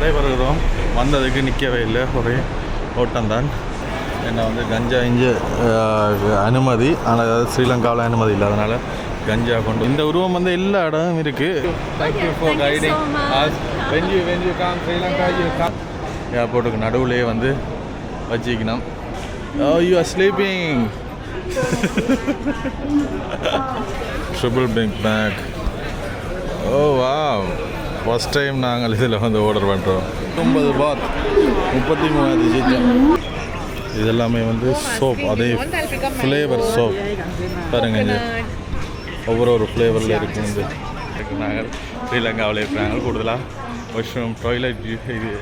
விடைபெறுகிறோம். வந்ததுக்கு நிற்கவே இல்லை, ஒரே ஓட்டம்தான். என்ன வந்து கஞ்சா இங்கே அனுமதி, ஆனால் அதாவது ஸ்ரீலங்காவில் அனுமதி இல்லை, அதனால் கஞ்சா கொண்டு இந்த உருவம் வந்து எல்லா இடமும் இருக்குது. Thank you for guiding when you come Sri Lanka you come. ஏர்போர்ட்டுக்கு நடுவுலேயே வந்து வச்சிக்கணும். Oh, you are sleeping. Triple big bag. Oh wow. First time நாங்கள் இதில் வந்து ஆர்டர் பண்ணுறோம். 90 பாத் 33 ஜிஜம். இதெல்லாமே வந்து சோப், அதே ஃப்ளேவர் சோப் பாருங்க. இங்கே ஒவ்வொரு ஃப்ளேவரில் இருக்குது. நாங்கள் ஸ்ரீலங்காவில் இருக்கிறாங்க. கூடுதலாக வாஷ்ரூம் டாய்லெட் இது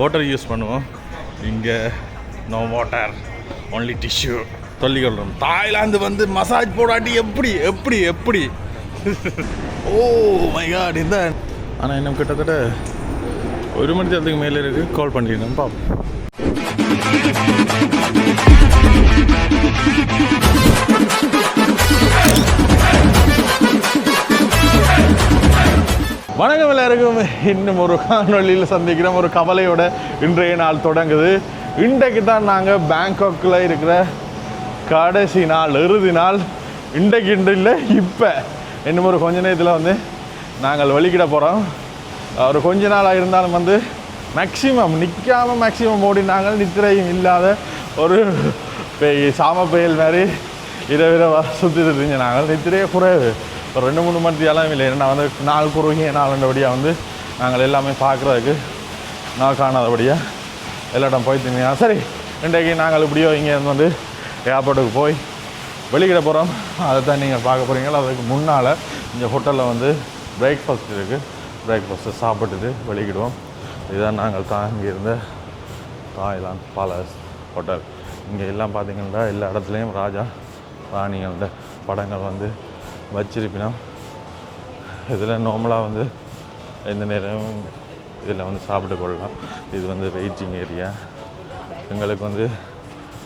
வாட்டர் யூஸ் பண்ணுவோம். இங்கே நோ வாட்டர், ஒன்லி டிஷ்யூ சொல்லிக்கொள்கிறோம். தாய்லாந்து வந்து மசாஜ் போடாட்டி எப்படி எப்படி எப்படி ஓ மை காட். இந்த ஆனால் இன்னும் கிட்டத்தட்ட 1 மணி நேரத்துக்கு மேலே இருக்குது. கால் பண்ணிடணும் பாப்போம். வணக்கம் எல்லாருக்கும். இன்னும் ஒரு காணொலியில் சந்திக்கிறோம். ஒரு கவலையோட இன்றைய நாள் தொடங்குது. இன்றைக்கு தான் நாங்கள் பேங்காக்கில் இருக்கிற கடைசி நாள், இறுதி நாள். இன்றைக்கு இல்லை, இப்போ இன்னும் ஒரு கொஞ்ச நேரத்தில் வந்து நாங்கள் வெளிக்கிட போகிறோம். ஒரு கொஞ்ச நாளாக இருந்தாலும் வந்து மேக்ஸிமம் நிற்காமல் மேக்ஸிமம் ஓடினாங்க. நித்திரையும் இல்லாத ஒரு சாம பெயல் மாதிரி இரவிர சுற்றி தெரிஞ்சு நாங்கள் நித்திரையே குறைவு. ஒரு 2-3 மணி எல்லாம் இல்லை. நான் வந்து நாள் குறுகிய நாளுண்டபடியாக வந்து நாங்கள் எல்லாமே பார்க்குறதுக்கு நான் காணாதபடியாக எல்லா இடம் போய் திங்க. சரி, இன்றைக்கு நாங்கள் இப்படியோ இங்கே வந்து ஏர்போர்ட்டுக்கு போய் வெளிக்கிட போகிறோம். அதை தான் நீங்கள் பார்க்க போகிறீங்களா. அதுக்கு முன்னால் இந்த ஹோட்டலில் வந்து பிரேக்ஃபாஸ்ட் இருக்குது. பிரேக்ஃபாஸ்ட்டை சாப்பிட்டுட்டு வெளிக்கிடுவோம். இதுதான் நாங்கள் இங்கே இருந்த தாய்லாந்து பேலஸ் ஹோட்டல். இங்கே எல்லாம் பார்த்திங்கன்னா எல்லா இடத்துலையும் ராஜா ராணிகளோட படங்கள் வந்து வச்சிருப்பினோம். இதில் நார்மலாக வந்து எந்த நேரம் இதில் வந்து சாப்பிட்டு கொள்ளலாம். இது வந்து வெயிட்டிங் ஏரியா. எங்களுக்கு வந்து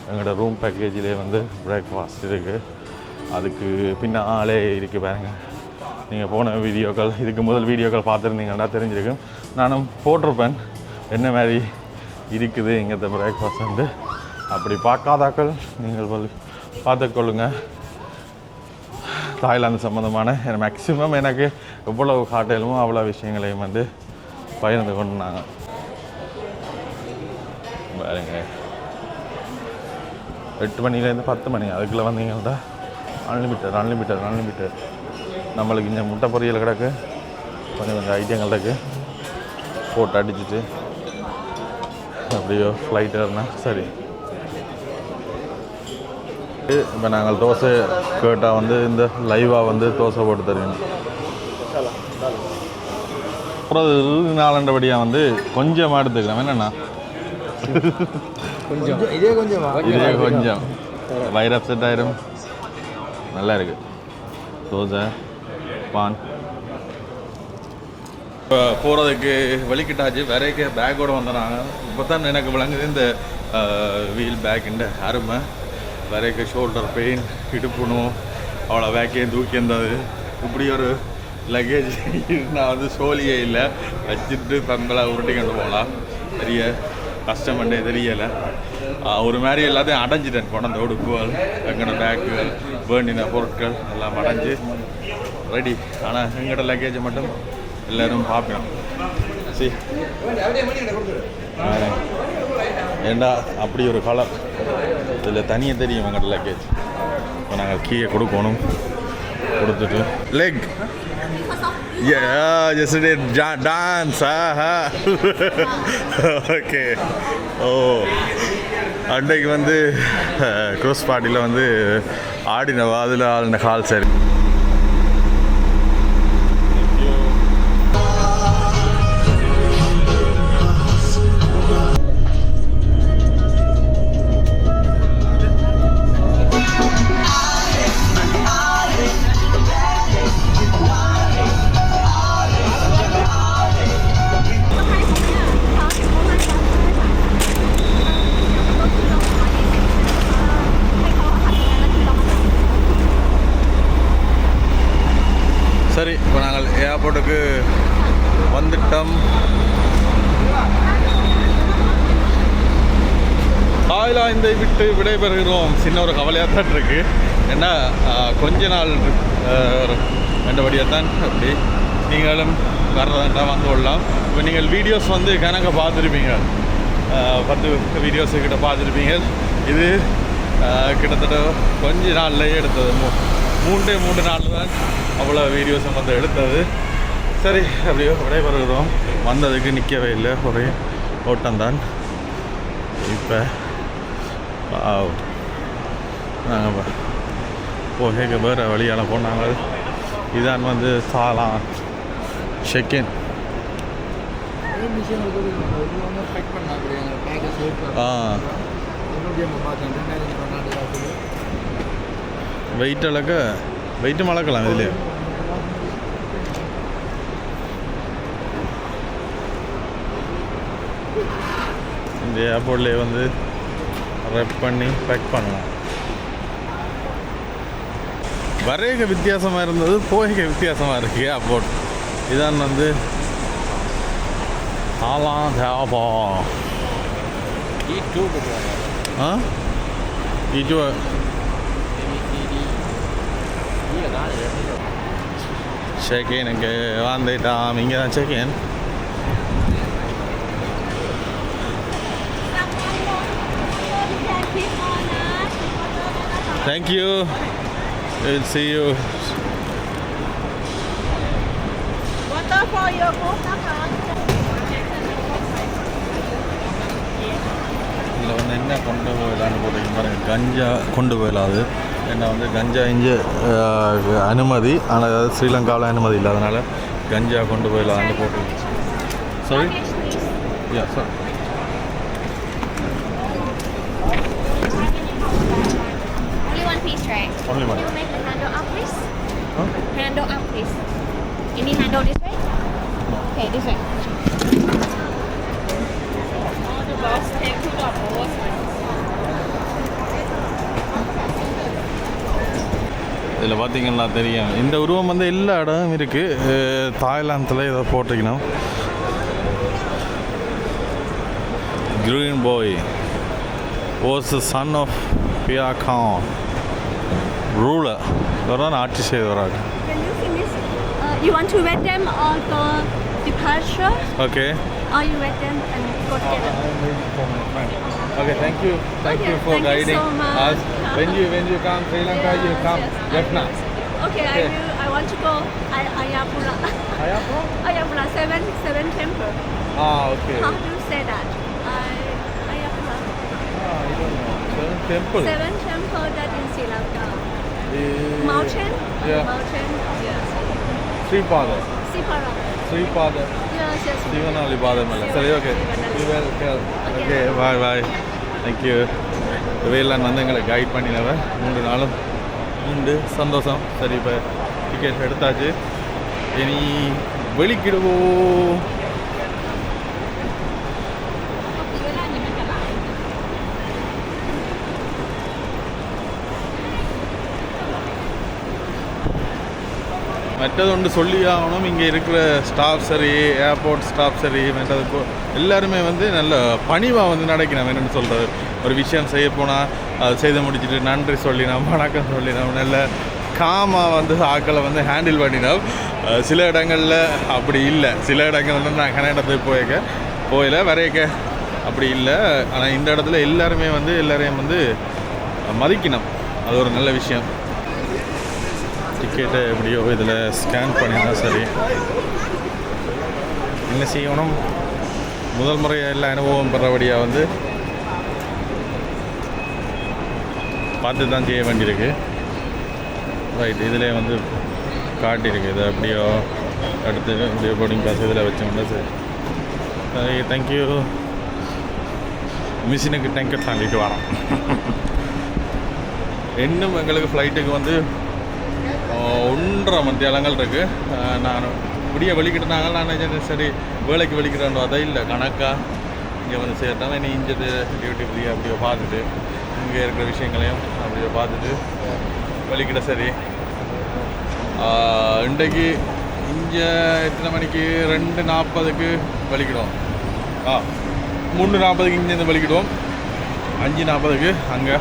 எங்களோட ரூம் பேக்கேஜிலே வந்து பிரேக்ஃபாஸ்ட் இருக்குது. அதுக்கு பின்னாலே இருக்குது பாருங்கள். நீங்கள் போன வீடியோக்கள், இதுக்கு முதல் வீடியோக்கள் பார்த்துருந்தீங்கன்னா தெரிஞ்சிருக்கும். நானும் போட்டிருப்பேன் என்ன மாதிரி இருக்குது இங்கே பிரேக்ஃபாஸ்ட் வந்து. அப்படி பார்க்காதாக்கள் நீங்கள் பார்த்துக்கொள்ளுங்கள். தாய்லாந்து சம்மந்தமான மேக்ஸிமம் எனக்கு எவ்வளவு காட்டலுமோ அவ்வளோ விஷயங்களையும் வந்து பகிர்ந்து கொண்டாங்க. பாருங்க, 8 மணிலேருந்து 10 மணி அதுக்குள்ளே வந்தீங்கன்னா அன்லிமிட்டட். நம்மளுக்கு இங்கே முட்டை பொரியல் கிடக்கு, கொஞ்சம் ஐட்டங்கள் இருக்குது. போட்டு அடிச்சுட்டு அப்படியோ ஃப்ளைட் ஏறினா சரி. இப்போ நாங்கள் தோசை கேட்டால் வந்து இந்த லைவாக வந்து தோசை போட்டு தருவேன். அப்புறம் நாளண்டபடியாக வந்து கொஞ்சமாக எடுத்துக்கிறேன். என்னென்னா இதே கொஞ்சம் வயிறு அப்செட் ஆயிரும். நல்லா இருக்குது தோசை பான். இப்போ போகிறதுக்கு வெளிக்கிட்டாச்சு. வரைக்கு பேக்கோடு வந்துடுறாங்க. இப்போ தான் எனக்கு விளங்குது இந்த வீல் பேக்குன்ற அருமை. வரைக்கு ஷோல்டர் பெயின், இடுப்புணும் அவ்வளோ பேக்கையும் தூக்கி இருந்தது. இப்படி ஒரு லக்கேஜ் நான் வந்து சோழியே இல்லை, வச்சுட்டு பம்பளை உருட்டி கொண்டு போகலாம். பெரிய கஷ்டமண்டே தெரியலை. ஒரு மாதிரி எல்லாத்தையும் அடைஞ்சிட்டேன். கொண்ட உடுப்புகள், எங்களோட பேக்குகள், வேண்டின பொருட்கள் எல்லாம் அடைஞ்சு ரெடி. ஆனால் எங்களோட லக்கேஜை மட்டும் எல்லோரும் பார்ப்போம். சரி ஏண்டா அப்படி ஒரு கலர் இதில் தனியாக தெரியும் எங்களோட லக்கேஜ். இப்போ நாங்கள் கீயை கொடுக்கணும். கொடுத்துட்டு லெக் yesterday dance ஓகே. ஓ அன்றைக்கு வந்து க்ரூஸ் பார்ட்டியில் வந்து ஆடினவா, அதில் ஆடின கால் சரி. இந்த விட்டு விடைபெறுகிறோம். சின்ன ஒரு கவலையாக தான் இருக்குது. ஏன்னா கொஞ்ச நாள் ரெண்டபடியாக தான் அப்படி நீங்களும் வர்றதாண்டா வந்து கொள்ளலாம். இப்போ நீங்கள் வீடியோஸ் வந்து கணக்க பார்த்துருப்பீங்க, 10 வீடியோஸ் கிட்ட பார்த்துருப்பீங்க. இது கிட்டத்தட்ட கொஞ்ச நாள்லேயே எடுத்தது, 3 நாள் தான் அவ்வளோ வீடியோஸும் வந்து எடுத்தது. சரி, அப்படியோ விடைபெறுகிறோம். வந்ததுக்கு நிற்கவே இல்லை, ஒரே ஓட்டம்தான். இப்போ நாங்கள் போக வேறு வழியால் போனாங்க. இதான் வந்து சாலாம் செகண்ட். வெயிட் அளக்க வெயிட்டு மழக்கலாம் இதில். இந்த ஏர்போர்ட்லேயே வந்து ரெப் பண்ணி பேக் பண்ணலாம். வரைக வித்தியாசமாக இருந்தது, போக வித்தியாசமாக இருக்குது ஏர்போர்ட். இதான் வந்து ஆலாம் தேவா E2 செகனுக்கு வந்துட்டான். இங்கே தான் second. Thank you. We'll see you. Water for your book, இதில் வந்து என்ன கொண்டு போயிடலான்னு போட்டிங்க பாருங்கள். கஞ்சா கொண்டு போயிடலாது. ஏன்னா வந்து கஞ்சா இங்கே அனுமதி, ஆனால் அதாவது ஸ்ரீலங்காவில் அனுமதி இல்லை. அதனால் கஞ்சா கொண்டு போயிடலான்னு போட்டு. Sorry, yeah sir. Only one. Can you make the handle up, please? Huh? Handle up, please. You need handle this way? Okay, this way. All the box take to the boss. இதில் பார்த்தீங்கன்னா தெரியும், இந்த உருவம் வந்து எல்லா இடமும் இருக்குது. தாய்லாந்தில் இதை போட்டிருக்கணும். Green boy was the son of Pia Khan, ruler. What ஆட்சி செய்தவராக. Can you finish? You want to wet them or go departure? Okay. Or you wet them and go together? I'm waiting for my friend. Okay, thank you. Thank Okay, you for thank you guiding so much. us. When you come Sri Lanka, you come Jaffna. Okay, Okay. I want to go Ayapura. Ayapura? Ayapura, seven temple. Okay. How do you say that? Ayapura. I don't know. Temple. 7 temple that in Sri Lanka. Mountain? Yeah. Mountain, yes. Sripada. Sipara. Sripada. Yes, yes. Sivanali Badamala. Sorry, okay. You will tell. Okay, bye. Thank you. வேளாண் வந்து எங்களை guide பண்ணினவ 3 நாளும் உண்டு, சந்தோஷம். சரி, இப்போ ticket எடுத்தாச்சு, இனி வெளிக்கிடுவோம். மற்றது ஒன்று சொல்லி ஆகணும், இங்கே இருக்கிற ஸ்டாஃப் சரி, ஏர்போர்ட் ஸ்டாஃப் சரி, மற்றது எல்லாருமே வந்து நல்ல பணிவாக வந்து நடக்கணும். என்னென்னு சொல்கிறது, ஒரு விஷயம் செய்ய போனால் அதை செய்து முடிச்சுட்டு நன்றி சொல்லினோம், வணக்கம் சொல்லினோம், நல்ல காமாக வந்து ஆக்களை வந்து ஹேண்டில் பண்ணினோம். சில இடங்களில் அப்படி இல்லை. சில இடங்கள் வந்து நான் கனடாத்துக்கு போயில வரையக்க அப்படி இல்லை. ஆனால் இந்த இடத்துல எல்லாருமே வந்து எல்லாரையும் வந்து மதிக்கணும். அது ஒரு நல்ல விஷயம். டிக்கெட்டை எப்படியோ இதில் ஸ்கேன் பண்ணினா சரி. என்ன செய்யணும், முதல் முறையாக எல்லா அனுபவம் பெறபடியாக வந்து பார்த்து தான் செய்ய வேண்டியிருக்கு. ரைட், இதிலே வந்து காட்டியிருக்கு. இதை எப்படியோ எடுத்து இப்படியோ போர்டிங் பாஸ் இதில் வச்சோம்னா சரி. தேங்க்யூ. மிஷினுக்கு டேங்கர் தாண்டிட்டு வரோம். இன்னும் எங்களுக்கு ஃப்ளைட்டுக்கு வந்து 1.5 மணித்தியாலங்கள் இருக்குது. நான் இப்படியே வெளிக்கிட்டாங்க. நான் சரி வேலைக்கு வெளிக்கிறேன், அதை இல்லை கணக்காக இங்கே வந்து சேர்த்தாங்க. இனி இஞ்சது டியூட்டி ஃப்ரீயாக அப்படியே பார்த்துட்டு இங்கே இருக்கிற விஷயங்களையும் அப்படியே பார்த்துட்டு வெளிக்கிட்ட. சரி, இன்றைக்கு இங்கே எத்தனை மணிக்கு 2:40க்கு வெளிக்கிடுவோம். 3:40க்கு இங்கேருந்து வெளிக்கிடுவோம். 5:40க்கு அங்கே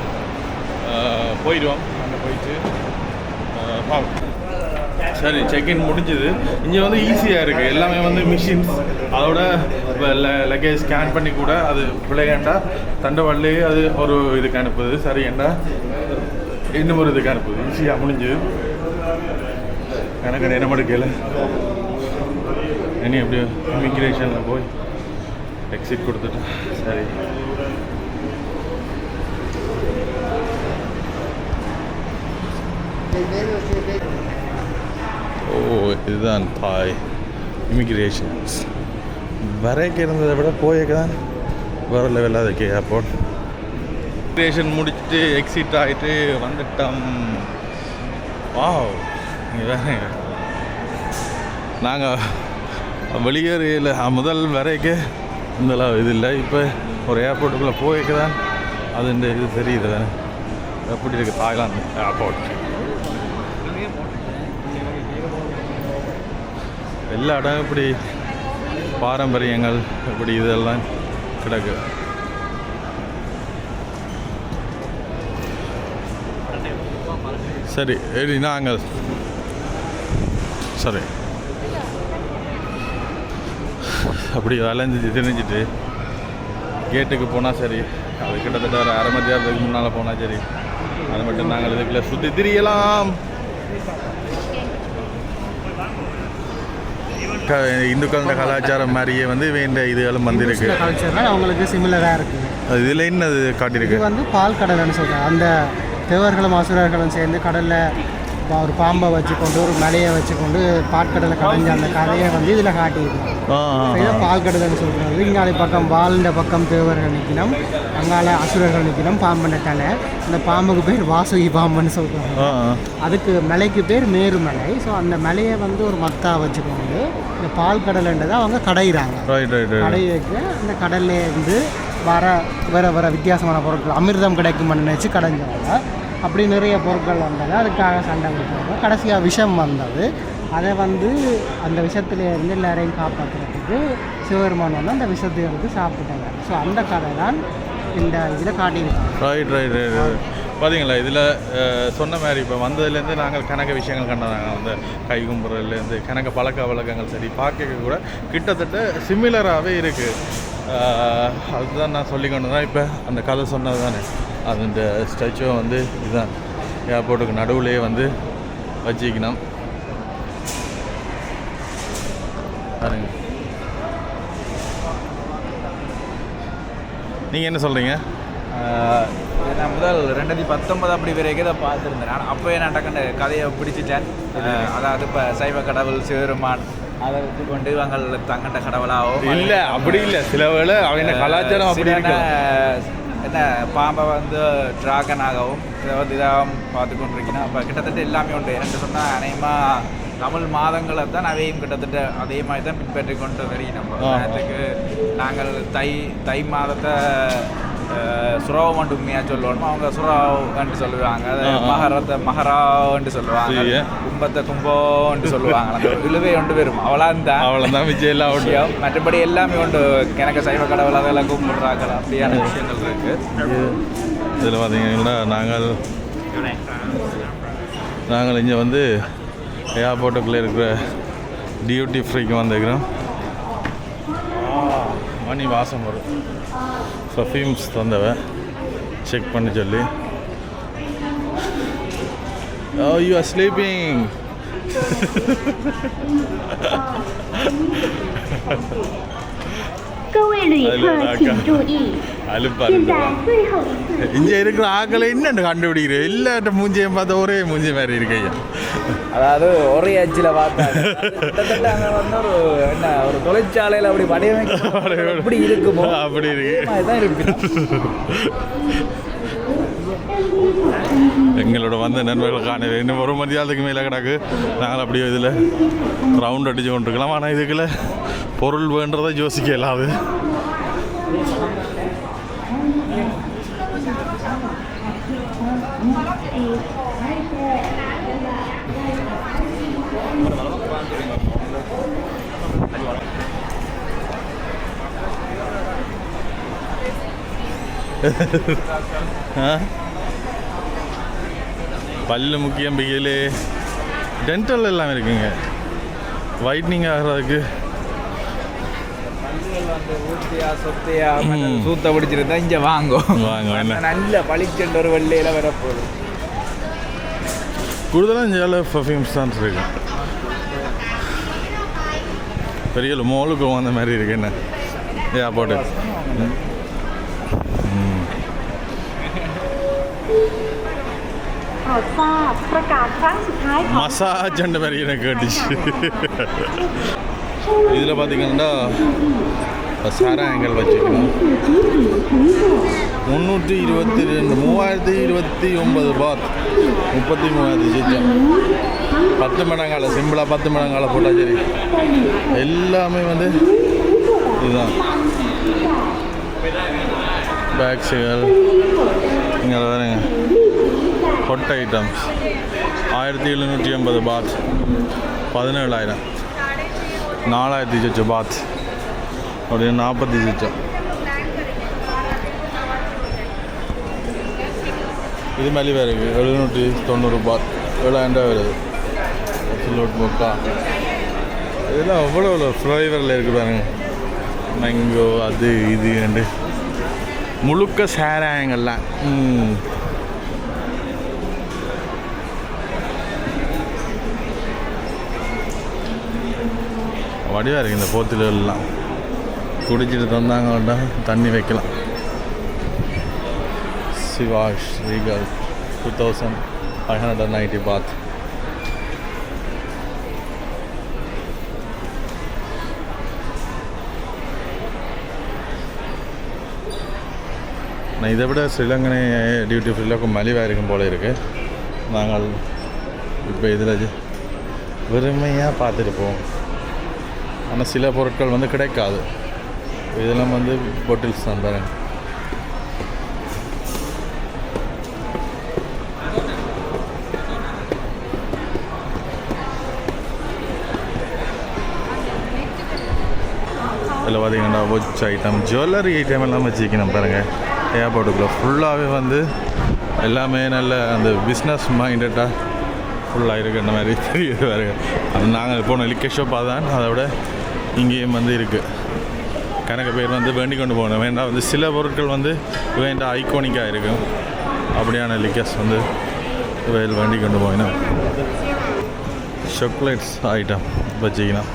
போயிடுவோம். அங்கே போயிட்டு பார்ப்போம். சரி, செக்இன் முடிஞ்சுது. இங்கே வந்து ஈஸியாக இருக்குது, எல்லாமே வந்து மிஷின்ஸ். அதோட இப்போ லக்கேஜ் ஸ்கேன் பண்ணி கூட அது பிள்ளைகண்டா தண்டவாளே அது ஒரு இதுக்கு அனுப்புது, சரியண்டா இன்னும் ஒரு இதுக்கு அனுப்புது. ஈஸியாக முடிஞ்சுது. எனக்கு நேரம் எடுக்கல. இனி எப்படி இமிக்ரேஷனில் போய் எக்ஸிட் கொடுத்துட்டு சரி. ஓ, இதுதான் தாய் இமிக்ரேஷன்ஸ். வரைக்கும் இருந்ததை விட போயக்க தான் வேறு லெவலில் அதுக்கு ஏர்போர்ட். இமிக்ரேஷன் முடிச்சுட்டு எக்ஸிட் ஆகிட்டு வந்துட்டோம். வாவ், நாங்கள் வெளியேறியில் முதல் வரைக்கும் இந்த இது இல்லை. இப்போ ஒரு ஏர்போர்ட்டுக்குள்ளே போய்க்க தான் அது இந்த இது தெரியுது தானே எப்படி இருக்குது தாய்லாந்து ஏர்போர்ட். எல்லா இடம் இப்படி பாரம்பரியங்கள் இப்படி இதெல்லாம் கிடக்கு. சரி, நாங்கள் சரி அப்படி அலைஞ்சிட்டு தெரிஞ்சிட்டு கேட்டுக்கு போனால் சரி. அது கிட்டத்தட்ட ஒரு அரை மணி நேரத்துக்கு முன்னால் போனால் சரி. அது மட்டும் நாங்கள் இதுக்குள்ளே சுற்றி திரியலாம். இந்துக்களோட கலாச்சாரம் மாதிரியே வந்து வேண்ட இதுகளும் வந்திருக்கு. கல்ச்சர்னால் அவங்களுக்கு சிமிலராக இருக்குது. இதில் என்ன அது காட்டியிருக்கு? இது வந்து பால் கடல்னு சொல்கிறாங்க. அந்த தேவர்களும் அசுரர்களும் சேர்ந்து கடலில் ஒரு பாம்பை வச்சுக்கொண்டு ஒரு மலையை வச்சுக்கொண்டு பாற்கடலை கடைஞ்ச அந்த கதையை வந்து இதில் காட்டியிருக்கோம். இதை பால் கடல்னு சொல்கிறாங்க. இங்காலே பக்கம் வாழ்ந்த பக்கம் தேவர்கள் நிற்கணும், அங்கால அசுரர்கள் நிற்கணும். பாம்புன்ற தலை, அந்த பாம்புக்கு பேர் வாசுகி பாம்புன்னு சொல்கிறாங்க. அதுக்கு மலைக்கு பேர் மேருமலை. ஸோ அந்த மலையை வந்து ஒரு மத்தா வச்சுக்கொண்டு இந்த பால் கடலைன்றதை அவங்க கடையிறாங்க. கடை வைக்க அந்த கடல்ல இருந்து வர வித்தியாசமான பொருட்கள் அமிர்தம் கிடைக்கும்னு நினச்சி கடைஞ்சாங்க. அப்படி நிறைய பொருட்கள் வந்தது. அதுக்காக சண்டை கொடுத்தாங்க. கடைசியாக விஷம் வந்தது. அதை வந்து அந்த விஷத்துலேருந்து எல்லாரையும் காப்பாற்றுறதுக்கு சிவபெருமான் வந்து அந்த விஷத்தை எடுத்து சாப்பிட்டாங்க. ஸோ அந்த கதை தான் இந்த இதில் காட்டியிருக்காங்க. ரைட். பார்த்தீங்களா, இதில் சொன்ன மாதிரி இப்போ வந்ததுலேருந்து நாங்கள் கணக்க விஷயங்கள் கண்டாங்க. அந்த கை கும்புறதுலேருந்து கணக்க பழக்க வழக்கங்கள் சரி பார்க்க கூட கிட்டத்தட்ட சிமிலராகவே இருக்குது. அதுதான் நான் சொல்லிக்கொண்டு தான் இப்போ அந்த கதை சொன்னது தானே. அது இந்த ஸ்டாச்சுவை வந்து இதுதான் ஏர்போர்ட்டுக்கு நடுவுலேயே வந்து வச்சுக்கணும். பாருங்க, நீங்கள் என்ன சொல்கிறீங்க? நான் முதல் 2019 அப்படி வரைக்கும் இதை பார்த்துருந்தேன். நான் அப்போயே நான் டக்குன்னு கதையை பிடிச்சிட்டேன். அதாவது இப்போ சைவ கடவுள் சிவருமான் அதை வச்சு கொண்டு இவங்க தங்கண்ட கடவுளாகவோ இல்லை, அப்படி இல்லை. சில வேளை அவங்க கலாச்சாரம் அப்படி என்ன பாம்பை வந்து டிராகனாகவும் இதை வந்து இதாகவும் பார்த்து கொண்டிருக்கணும். அப்போ கிட்டத்தட்ட எல்லாமே உண்டு. எனக்கு சொன்னால் அநேகமாக தமிழ் மாதங்களை தான் அவையும் கிட்டத்தட்ட அதே மாதிரி தான் பின்பற்றி கொண்டு வருகிறோம். நேரத்துக்கு நாங்கள் தை மாதத்தை சுராவ் உண்மையாக சொல்லுவோம். அவங்க சுராவ்ன்ட்டு சொல்லுவாங்க. அது மகரான்ட்டு சொல்லுவாங்க. கும்பத்தை கும்போன்ட்டு சொல்லுவாங்க. அந்த இழுவை ஒன்று வரும். அவ்வளோதான் விஜய் எல்லாம் விஷயம். மற்றபடி எல்லாமே உண்டு. எனக்கு சைவ கடவுள் அதெல்லாம் கும்பிட்றாங்க. அப்படியான விஷயங்கள் இருக்குது. இதில் பார்த்தீங்கன்னா நாங்கள் இங்கே வந்து ஏர்போர்ட்டுக்குள்ளே இருக்கிற டியூட்டி ஃப்ரீக்கு வந்துக்கிறோம். மணி வாசம் வரும். பர்ஃப்யூம்ஸ் தந்தவன் செக் பண்ணி சொல்லி. Oh, you are sleeping. 各位旅客请注意，现在最后一次。 இங்கே இருக்கிற ஆக்களை என்னென்னு கண்டுபிடிக்கிறேன். எல்லாட்ட மூஞ்சியும் பார்த்தா ஒரே மூஞ்சி மாதிரி இருக்கையா. அதாவது ஒரே அச்சில் பார்த்தாங்க. கிட்டத்தட்ட அங்கே வந்து ஒரு தொழிற்சாலையில் அப்படி வடிவமைக்க அப்படி இருக்குமோ அப்படி இருக்கு. அதுதான் இருக்கு. எங்களோட வந்த நண்பர்கள் காண இன்னும் ஒரு மதியானத்துக்கு மேலே கிடக்கு. நாங்கள் அப்படியே இதில் ரவுண்ட் அடித்து கொண்டிருக்கலாம். ஆனால் இதுக்குள்ள பொருள் வேண்டதை யோசிக்க இல்லாது. பல்லு முக்கியம் பிகிலு டென்டல் எல்லாம் இருக்குங்க ஒயிட்னிங் ஆகிறதுக்கு ஊத்தியா சொத்தையா சூத்த பிடிச்சிருந்தா இங்கே வாங்கும் நல்ல பளிச்செண்டு ஒரு வெள்ளையில் வரப்போகுது. கூடுதலாக இங்கே பர்ஃப்யூம்ஸ் தான் இருக்கு. பெரிய மோலுக்கு அந்த மாதிரி இருக்கு என்ன போட்டு மசாஜ் அந்த மாதிரி எனக்கு கேட்டுச்சு. இதில் பார்த்தீங்கன்னா சாராயங்கள் வச்சுக்கணும் 329 பாத் 33,000 சிச்சம் 10 மடங்கால சிம்பிளாக 10 மடங்கால போட்டால் சரி. எல்லாமே வந்து இதுதான் பேக்ஸுகள் இங்கே வேறுங்க ஹொட் ஐட்டம்ஸ் 1780 பாத் 17,000 4,000 சிச்சம் பாத் அப்படியே 40 சிச்சம். இது மலிவாக இருக்குது 790 பாத் 7,000 வருது. முக்கா இதெல்லாம் அவ்வளோ ஃப்ளேவரில் இருக்குது பாருங்க. மேங்கோ அது இது அண்டு முழுக்க சாராயங்கள்லாம். வடிவாக இருக்குது இந்த போத்திலெல்லாம். குடிச்சிட்டு தந்தாங்கன்னா தண்ணி வைக்கலாம். சிவாஷ் ரீகல் 2,590 பாத். நான் இதை விட ஸ்ரீலங்கனை டியூட்டி ஃப்ரீலாக்கும் மலிவாக இருக்கும் போல இருக்குது. நாங்கள் இப்போ இதில் வெறுமையாக பார்த்துருப்போம். ஆனால் சில பொருட்கள் வந்து கிடைக்காது. இதெல்லாம் வந்து பாட்டில்ஸ் தான் பாருங்க. இதில் பார்த்தீங்கன்னா வாட்ச் ஐட்டம் ஜுவல்லரி ஐட்டம் எல்லாம் வச்சுக்கணும் பாருங்கள். ஏர்போர்ட்டுக்குள்ளே ஃபுல்லாகவே வந்து எல்லாமே நல்ல அந்த பிஸ்னஸ் மைண்டடாக ஃபுல்லாக இருக்குன்ற மாதிரி தெரியுது பாருங்க. அது நாங்கள் போன லிக்கர் ஷாப்பாக தான். அதை விட இங்கேயும் வந்து இருக்குது. கணக்கு பேர் வந்து வேண்டி கொண்டு போகணும். வேண்டாம் வந்து சில பொருட்கள் வந்து வேண்டாம் ஐகானிக்காக இருக்கும். அப்படியான லிக்கர்ஸ் வந்து வேண்டி கொண்டு போகணும். சாக்லேட்ஸ் ஐட்டம் வச்சுக்கணும்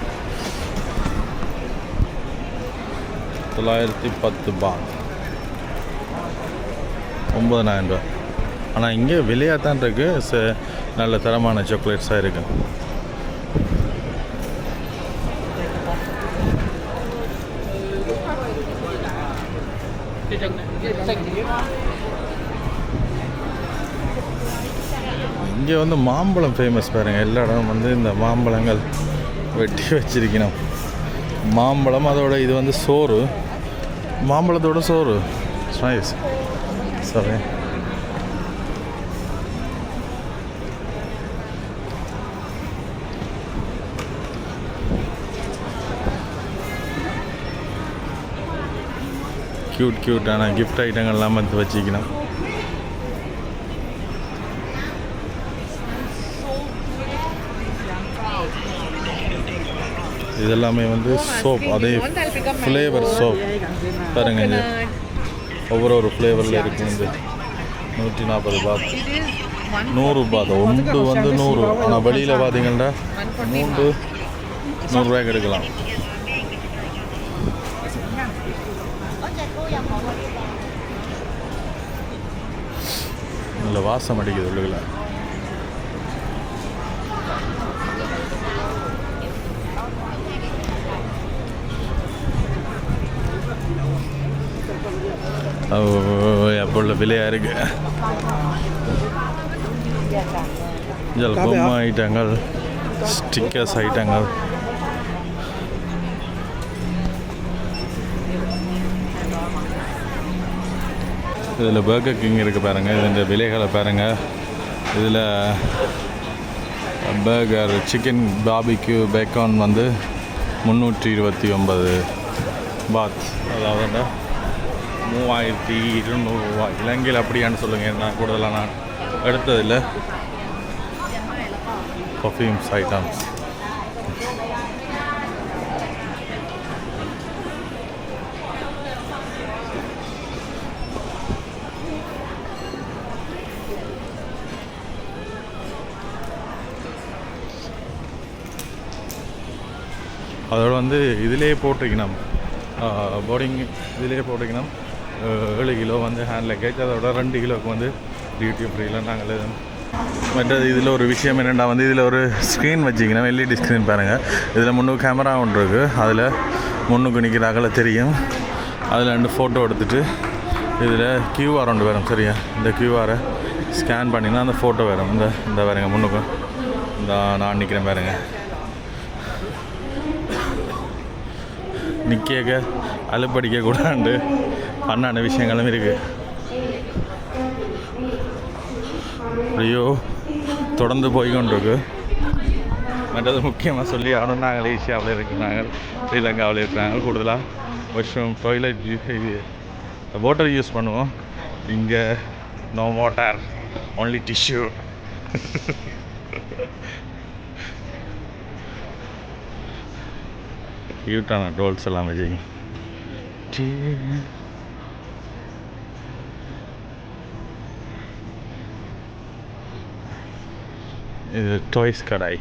910 பாத் 9,000 ரூபா. ஆனால் இங்கே விலையாக தான் இருக்குது. நல்ல தரமான சாக்லேட்ஸாக இருக்குது. இங்கே வந்து மாம்பழம் ஃபேமஸ் பாருங்கள். எல்லா இடம் வந்து இந்த மாம்பழங்கள் வெட்டி வச்சிருக்கணும். மாம்பழம் அதோட இது வந்து சோறு. மாம்பழத்தோட சோறு நைஸ். சரி க்யூட்டான கிஃப்ட் ஐட்டங்கள்லாம் வந்து வச்சுக்கணும். இதெல்லாமே வந்து சோப். அதே ஃப்ளேவர் சோப் பாருங்க. இது ஒவ்வொரு ஃப்ளேவரில் இருக்குது. வந்து 140 பாத் 100 பாத் ஒன்று வந்து 100. ஆனால் வெளியில் பார்த்தீங்கன்னா 100 ரூபாய்க்கு எடுக்கலாம். நல்ல வாசம் அடிக்குது உள்ளுக்குள்ள. எப்போ விலையாக இருக்கு. பொம்மை ஐட்டங்கள் ஸ்டிக்கர்ஸ் ஐட்டங்கள் இதில் பர்கர் கிங் இருக்குது பாருங்கள். இதோட விலைகளை பாருங்கள். இதில் பர்கர் சிக்கன் பாபிக்யூ பேக்கான் வந்து 329 பாத். அதாவது 3200 ரூபா. இலங்கையில் அப்படியான்னு சொல்லுங்கள், நான் கூடுதலாக நான் எடுத்ததில்லை. பர்ஃப்யூம்ஸ் ஐட்டம்ஸ் அதோட வந்து இதிலே போட்டிருக்கணும், போர்டிங் இதிலே போட்டிருக்கணும். 7 கிலோ வந்து ஹேண்ட் லக்கேஜ், அதோட 2 கிலோவுக்கு வந்து டியூட்டி ஃப்ரீயில் நாங்கள். மற்றது இதில் ஒரு விஷயம் என்னென்னா வந்து இதில் ஒரு ஸ்க்ரீன் வச்சிக்கணும், எல்இடி ஸ்க்ரீன் பாருங்கள். இதில் முன்னுக்கு கேமரா ஒன்று இருக்குது, அதில் முன்னுக்கு நிற்கிற அகல தெரியும். அதில் 2 ஃபோட்டோ எடுத்துகிட்டு இதில் QR ஒன்று வரும் சரியா. இந்த QRை ஸ்கேன் பண்ணிங்கன்னா அந்த ஃபோட்டோ வரும். இந்த பாருங்க முன்னுக்கு இந்த நான் நிற்கிறேன் பாருங்கள். நிற்க அலுப்படிக்க கூடாண்டு பண்ணான விஷயங்களும் இருக்குது. அப்படியோ தொடர்ந்து போய்கொண்டிருக்கு. மற்றது முக்கியமாக சொல்லி ஆகணும், நாங்கள் ஏஷியாவில் இருக்கிறாங்க, ஸ்ரீலங்காவில் இருக்கிறாங்க. கூடுதலாக வாஷ்ரூம் டாய்லெட் வாட்டர் யூஸ் பண்ணுவோம். இங்கே நோ வாட்டர், ஒன்லி டிஷ்யூ. யூட்டான டோல்ஸ் எல்லாம் வச்சுங்க. இது டாய்ஸ் கடை.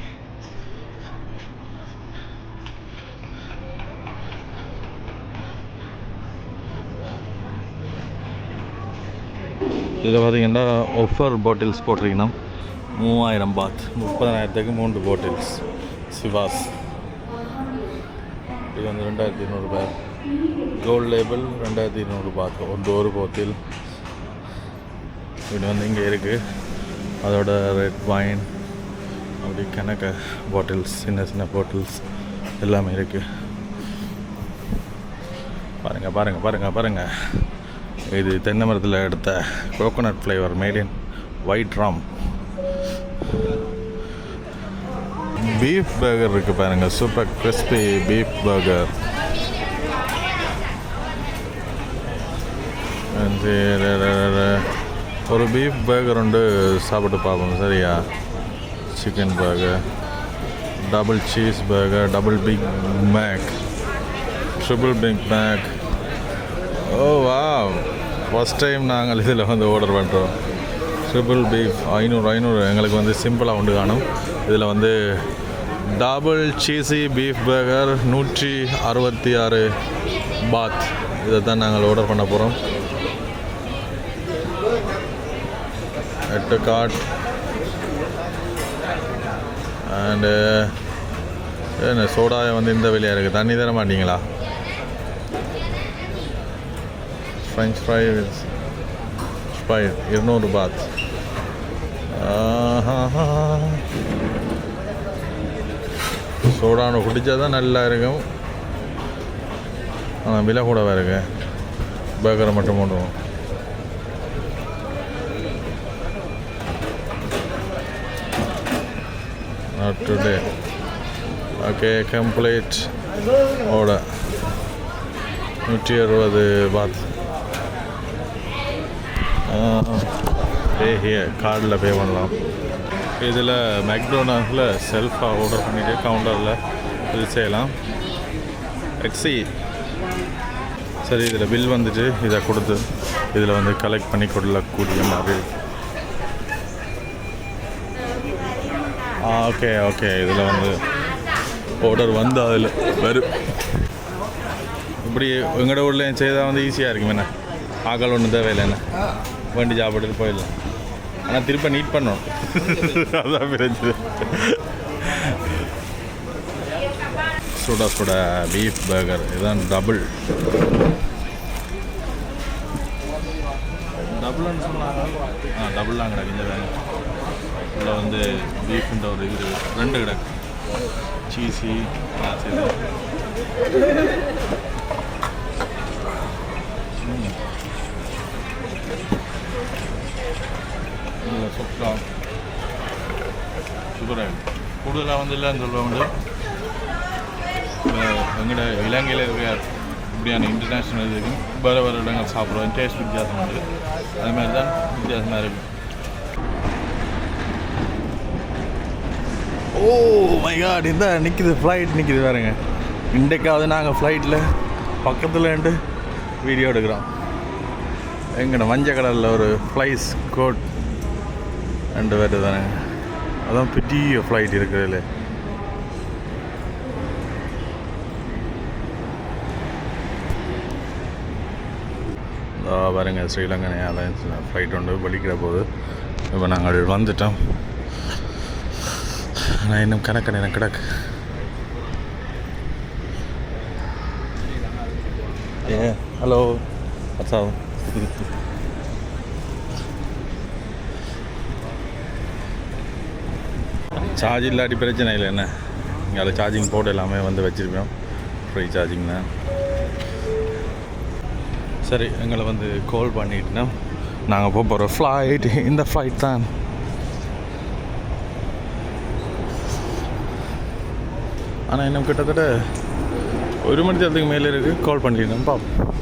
இதில் பார்த்தீங்கன்னா ஆஃபர் பாட்டில்ஸ் போட்டிருக்கீங்கன்னா 3000 பாத், 30,000க்கு 3 பாட்டில்ஸ் சிவாஸ். இது வந்து 2200 ரூபாய். கோல்டு லேபிள் 2200 பாத், ஒரு பாட்டில். இது வந்து இங்கே இருக்குது. அதோட ரெட் வைன் அப்படி கணக்க பாட்டில்ஸ், சின்ன சின்ன பாட்டில்ஸ் எல்லாமே இருக்குது. பாருங்கள் பாருங்கள் பாருங்கள் பாருங்கள். இது தென்னை மரத்தில் எடுத்த coconut flavour made in white rum. Beef burger இருக்குது பாருங்கள், சூப்பர் கிறிஸ்பி பீஃப் பர்கர். ஒரு பீஃப் பர்கர் உண்டு, சாப்பிட்டு பார்ப்போம் சரியா. Chicken burger, double cheese burger, double Big Mac, triple Big Mac. Oh wow, first time நாங்கள் இதில் வந்து ஆர்டர் பண்ணுறோம். ட்ரிபிள் பீஃப் 500 எங்களுக்கு வந்து சிம்பிளாக உண்டு காணும். இதில் வந்து டபுள் சீஸி பீஃப் பர்கர் 166 பாத். இதை தான் நாங்கள் ஆர்டர் பண்ண போகிறோம். 8 கார்ட் அண்டு என்ன சோடாயை வந்து இந்த விலையாக இருக்குது. தண்ணி தர மாட்டிங்களா? ஃப்ரெஞ்ச் ஃப்ரை வித் ஸ்பைஸ் 200 பாத். சோடான குடித்தா தான் நல்லா இருக்கும். ஆனால் விலை கூடவே இருக்கு. பர்கரை மட்டும் போடுவோம். Not today. Okay, complete order 160 பாத். கார்டில் பே பண்ணலாம். இதில் மெக்டொனால்ட்ஸில் செல்ஃபாக ஆர்டர் பண்ணிவிட்டு கவுண்டரில் இது செய்யலாம். எக்ஸி சரி, இதில் பில் வந்துட்டு இதை கொடுத்து இதில் வந்து கலெக்ட் பண்ணி கொள்ளக்கூடிய மாதிரி. ஓகே ஓகே, இதில் வந்து ஆர்டர் வந்து அதில் வரும். இப்படி எங்களோட ஊரில் செய்தால் வந்து ஈஸியாக இருக்கும். என்ன ஆக்கள் ஒன்றும் தேவையில்லை, என்ன வண்டி சாப்பிட்டுட்டு போயிடலாம். ஆனால் திரும்ப நீட் பண்ணணும், அதான் பிரச்சனை. சுட சுட பீஃப் பர்கர், இதுதான் டபுள்னு சொன்னாங்க. டபுள்லாம் கிடக்கு. இந்த வேலை இதில் வந்து பீஃப்ன்ற ஒரு இது 2 கிடக்கு. சீஸி சூப்பராக சூப்பராக கூடுதலாக வந்து இல்லைன்னு சொல்லுவோம். வந்து எங்கள்ட இலங்கையில் இருக்கிற இப்படியான இன்டர்நேஷ்னல் இதுக்கும் வேறு வேறு இடங்கள் சாப்பிடுவோம். டேஸ்ட் வித்தியாசமாக இருக்குது. அது மாதிரி தான் வித்தியாசமாக இருக்குது. ஓ மை காட், இந்த நிற்கிது ஃப்ளைட் நிற்கிது பாருங்க. இன்றைக்காவது நாங்கள் ஃப்ளைட்டில் பக்கத்துலேண்டு வீடியோ எடுக்கிறோம். எங்கட மஞ்சள் கடலில் ஒரு ஃப்ளைஸ் கோட் 2 பேர் தானே. அதான் பெரிய ஃப்ளைட் இருக்கிறதுல. பாருங்க ஸ்ரீலங்கன் ஏர்லைன்ஸ் ஃப்ளைட் ஒன்று வலிக்கிற போது இப்போ நாங்கள் வந்துட்டோம். ஆனால் இன்னும் கணக்கு நேரம் கிடக்கு. ஹலோ அச்சா, சார்ஜ் இல்லாட்டி பிரச்சனை இல்லை என்ன, இங்கே சார்ஜிங் போர்டு எல்லாமே வந்து வச்சுருக்கோம். ஃப்ரீ சார்ஜிங் தான். சரி, எங்களை வந்து கால் பண்ணிட்டுனா நாங்கள் போகிற ஃப்ளைட் இந்த ஃப்ளைட் தான். ஆனால் இன்னும் கிட்டத்தட்ட 1 மணி நேரத்துக்கு மேலே இருக்குது. கால் பண்ணிட்டோம் பாப்போம்.